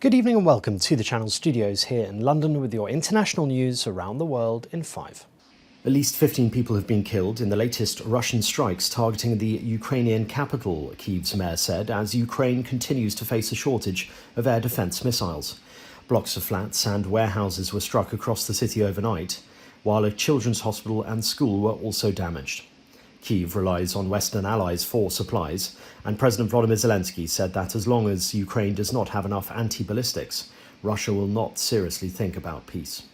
Good evening and welcome to the Channel Studios here in London with your international news around the world in 5. At least 15 people have been killed in the latest Russian strikes targeting the Ukrainian capital, Kyiv's mayor said, as Ukraine continues to face a shortage of air defence missiles. Blocks of flats and warehouses were struck across the city overnight, while a children's hospital and school were also damaged. Kyiv relies on Western allies for supplies, and President Volodymyr Zelensky said that as long as Ukraine does not have enough anti-ballistics, Russia will not seriously think about peace.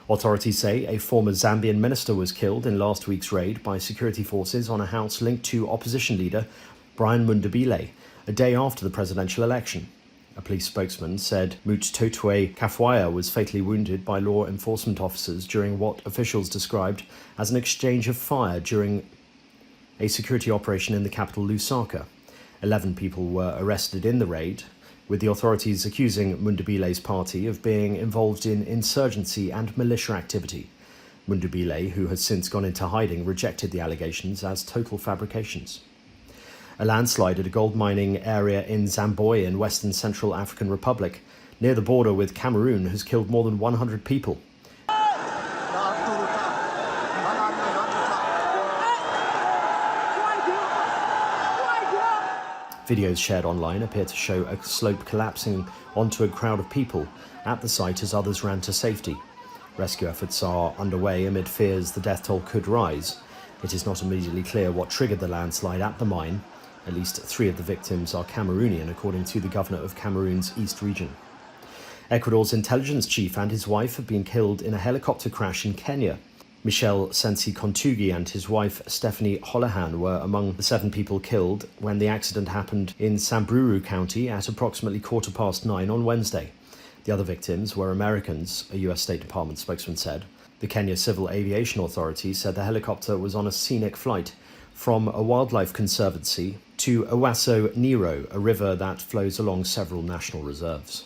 Authorities say a former Zambian minister was killed in last week's raid by security forces on a house linked to opposition leader Brian Mundabile, a day after the presidential election. A police spokesman said Mutotwe Kafwaya was fatally wounded by law enforcement officers during what officials described as an exchange of fire during a security operation in the capital Lusaka. 11 people were arrested in the raid, with the authorities accusing Mundabile's party of being involved in insurgency and militia activity. Mundabile, who has since gone into hiding, rejected the allegations as total fabrications. A landslide at a gold mining area in Zamboi in Western Central African Republic, near the border with Cameroon, has killed more than 100 people. Videos shared online appear to show a slope collapsing onto a crowd of people at the site as others ran to safety. Rescue efforts are underway amid fears the death toll could rise. It is not immediately clear what triggered the landslide at the mine. At least 3 of the victims are Cameroonian, according to the governor of Cameroon's East region. Ecuador's intelligence chief and his wife have been killed in a helicopter crash in Kenya. Michel Sensi Kontugi and his wife Stephanie Holohan were among the 7 people killed when the accident happened in Samburu County at approximately 9:15 on Wednesday. The other victims were Americans, a US State Department spokesman said. The Kenya Civil Aviation Authority said the helicopter was on a scenic flight from a wildlife conservancy to Owasso Nero, a river that flows along several national reserves.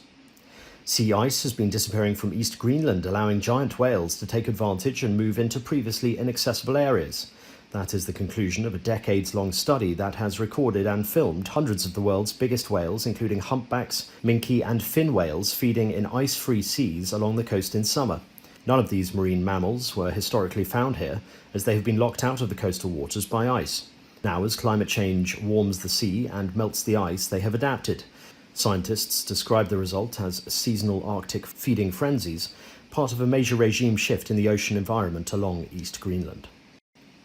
Sea ice has been disappearing from East Greenland, allowing giant whales to take advantage and move into previously inaccessible areas. That is the conclusion of a decades-long study that has recorded and filmed hundreds of the world's biggest whales, including humpbacks, minke and fin whales, feeding in ice-free seas along the coast in summer. None of these marine mammals were historically found here, as they have been locked out of the coastal waters by ice. Now, as climate change warms the sea and melts the ice, they have adapted. Scientists describe the result as seasonal Arctic feeding frenzies, part of a major regime shift in the ocean environment along East Greenland.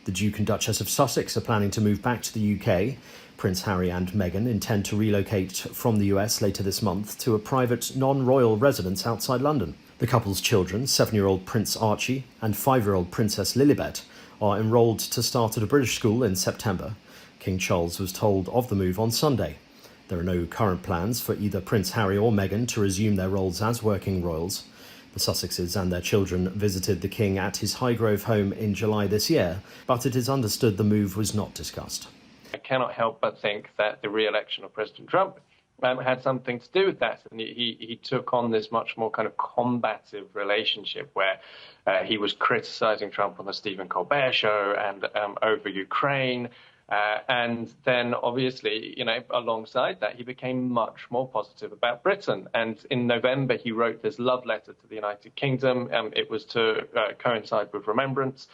The Duke and Duchess of Sussex are planning to move back to the UK. Prince Harry and Meghan intend to relocate from the US later this month to a private, non-royal residence outside London. The couple's children, 7-year-old Prince Archie and 5-year-old Princess Lilibet, are enrolled to start at a British school in September. King Charles was told of the move on Sunday. There are no current plans for either Prince Harry or Meghan to resume their roles as working royals. The Sussexes and their children visited the King at his Highgrove home in July this year, but it is understood the move was not discussed. I cannot help but think that the re-election of President Trump had something to do with that. And he took on this much more kind of combative relationship where he was criticizing Trump on the Stephen Colbert show and over Ukraine. And then, obviously, alongside that, he became much more positive about Britain. And in November, he wrote this love letter to the United Kingdom. It was to coincide with Remembrance.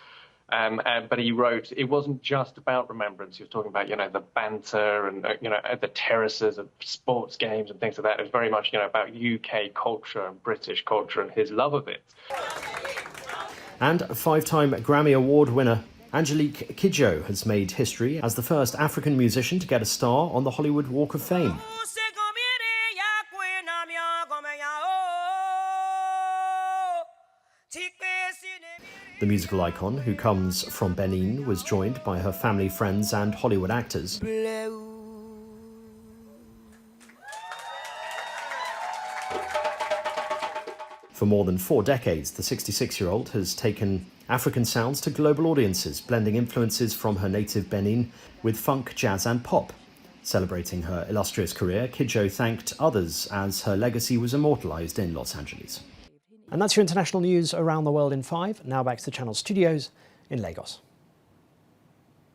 But he wrote, it wasn't just about Remembrance. He was talking about, the banter and, the terraces of sports games and things like that. It was very much, about UK culture and British culture and his love of it. And a 5-time Grammy Award winner Angelique Kidjo has made history as the first African musician to get a star on the Hollywood Walk of Fame. The musical icon, who comes from Benin, was joined by her family, friends and Hollywood actors. For more than 4 decades, the 66-year-old has taken African sounds to global audiences, blending influences from her native Benin with funk, jazz and pop. Celebrating her illustrious career, Kidjo thanked others as her legacy was immortalised in Los Angeles. And that's your international news around the world in 5. Now back to the Channel Studios in Lagos.